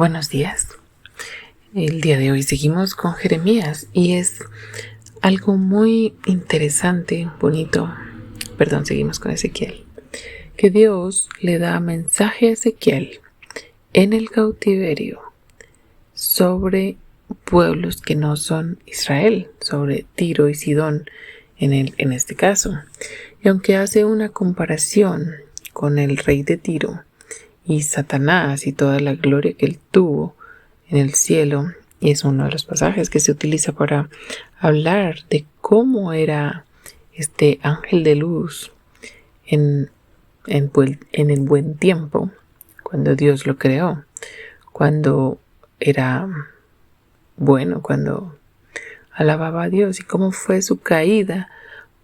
Buenos días. El día de hoy seguimos con Jeremías y es algo muy interesante, bonito. Seguimos con Ezequiel. Que Dios le da mensaje a Ezequiel en el cautiverio sobre pueblos que no son Israel, sobre Tiro y Sidón en este caso. Y aunque hace una comparación con el rey de Tiro y Satanás y toda la gloria que él tuvo en el cielo, y es uno de los pasajes que se utiliza para hablar de cómo era este ángel de luz en el buen tiempo, cuando Dios lo creó, cuando era bueno, cuando alababa a Dios, y cómo fue su caída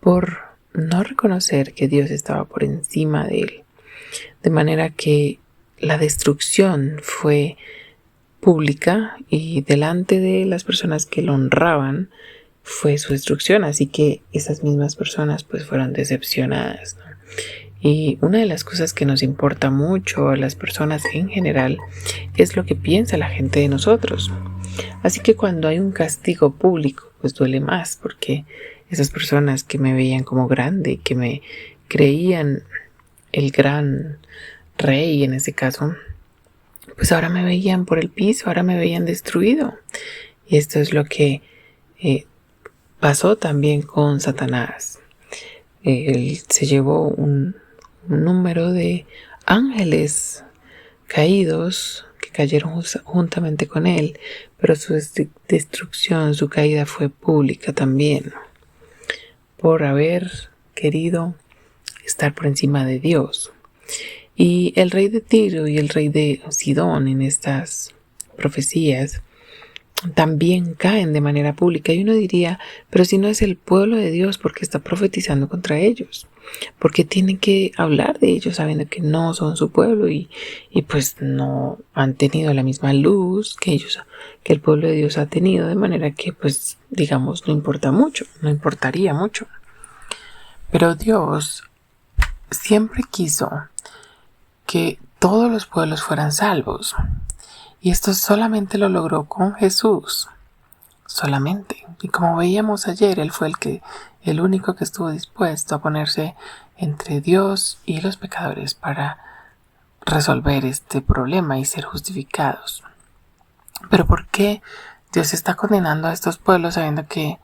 por no reconocer que Dios estaba por encima de él, de manera que la destrucción fue pública y delante de las personas que lo honraban fue su destrucción, así que esas mismas personas pues fueron decepcionadas, ¿no? Y una de las cosas que nos importa mucho a las personas en general es lo que piensa la gente de nosotros. Así que cuando hay un castigo público, pues duele más, porque esas personas que me veían como grande, que me creían el gran rey en ese caso, pues ahora me veían por el piso, ahora me veían destruido. Y esto es lo que pasó también con Satanás. Él se llevó un número de ángeles caídos que cayeron juntamente con él, pero su destrucción, su caída fue pública también, por haber querido estar por encima de Dios. Y el rey de Tiro y el rey de Sidón en estas profecías también caen de manera pública. Y uno diría, pero si no es el pueblo de Dios, ¿por qué está profetizando contra ellos? Porque tiene que hablar de ellos sabiendo que no son su pueblo y pues no han tenido la misma luz que el pueblo de Dios ha tenido, de manera que pues digamos no importaría mucho. Pero Dios siempre quiso que todos los pueblos fueran salvos. Y esto solamente lo logró con Jesús. Solamente. Y como veíamos ayer, Él fue el único que estuvo dispuesto a ponerse entre Dios y los pecadores para resolver este problema y ser justificados. Pero ¿por qué Dios está condenando a estos pueblos sabiendo que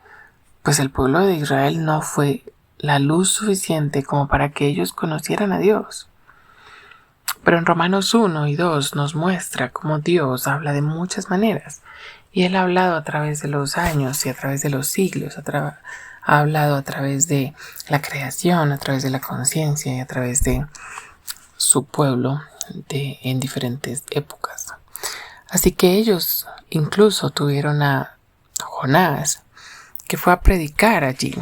pues el pueblo de Israel no fue la luz suficiente como para que ellos conocieran a Dios? Pero en Romanos 1 y 2 nos muestra cómo Dios habla de muchas maneras. Y Él ha hablado a través de los años y a través de los siglos. Ha hablado a través de la creación, a través de la conciencia y a través de su pueblo en diferentes épocas. Así que ellos incluso tuvieron a Jonás, que fue a predicar allí.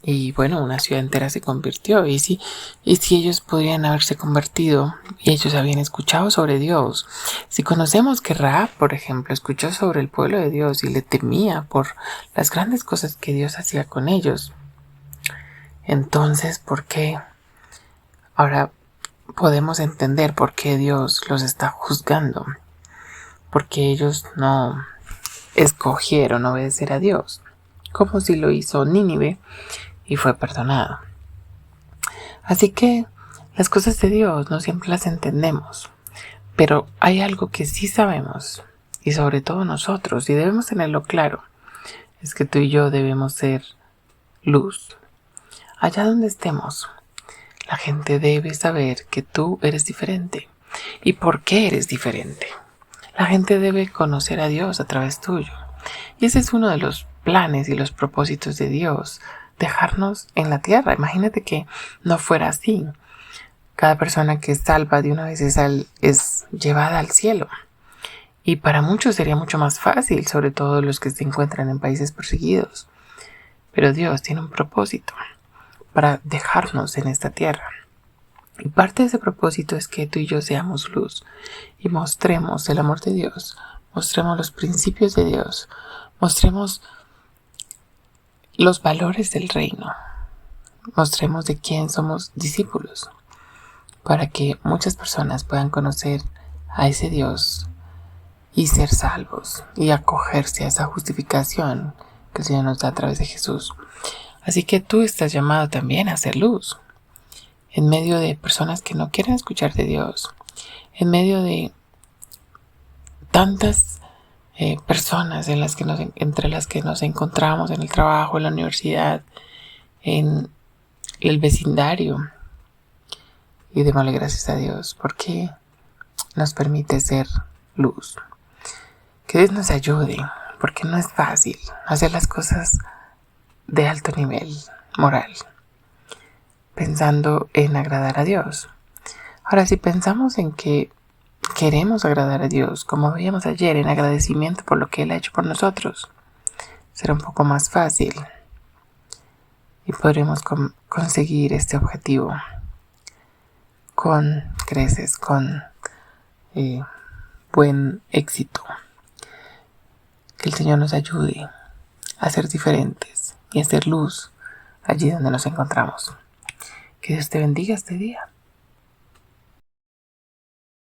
Y bueno, una ciudad entera se convirtió. Y si ellos podrían haberse convertido y ellos habían escuchado sobre Dios. Si conocemos que Rahab, por ejemplo, escuchó sobre el pueblo de Dios y le temía por las grandes cosas que Dios hacía con ellos, entonces, ¿por qué? Ahora podemos entender por qué Dios los está juzgando. Porque ellos no escogieron obedecer a Dios, como si lo hizo Nínive y fue perdonado. Así que las cosas de Dios no siempre las entendemos, pero hay algo que sí sabemos, y sobre todo nosotros, y debemos tenerlo claro, es que tú y yo debemos ser luz. Allá donde estemos, la gente debe saber que tú eres diferente. ¿Y por qué eres diferente? La gente debe conocer a Dios a través tuyo. Y ese es uno de los planes y los propósitos de Dios, dejarnos en la tierra. Imagínate que no fuera así. Cada persona que es salva de una vez es llevada al cielo. Y para muchos sería mucho más fácil, sobre todo los que se encuentran en países perseguidos. Pero Dios tiene un propósito para dejarnos en esta tierra. Y parte de ese propósito es que tú y yo seamos luz y mostremos el amor de Dios, mostremos los principios de Dios, mostremos los valores del reino, mostremos de quién somos discípulos, para que muchas personas puedan conocer a ese Dios y ser salvos y acogerse a esa justificación que el Señor nos da a través de Jesús. Así que tú estás llamado también a ser luz en medio de personas que no quieren escuchar de Dios, en medio de tantas personas entre las que nos encontramos en el trabajo, en la universidad, en el vecindario. Y démosle gracias a Dios porque nos permite ser luz. Que Dios nos ayude, porque no es fácil hacer las cosas de alto nivel moral, pensando en agradar a Dios. Ahora, si pensamos en que queremos agradar a Dios, como veíamos ayer, en agradecimiento por lo que Él ha hecho por nosotros, será un poco más fácil y podremos conseguir este objetivo con creces, con buen éxito. Que el Señor nos ayude a ser diferentes y a ser luz allí donde nos encontramos. Que Dios te bendiga este día.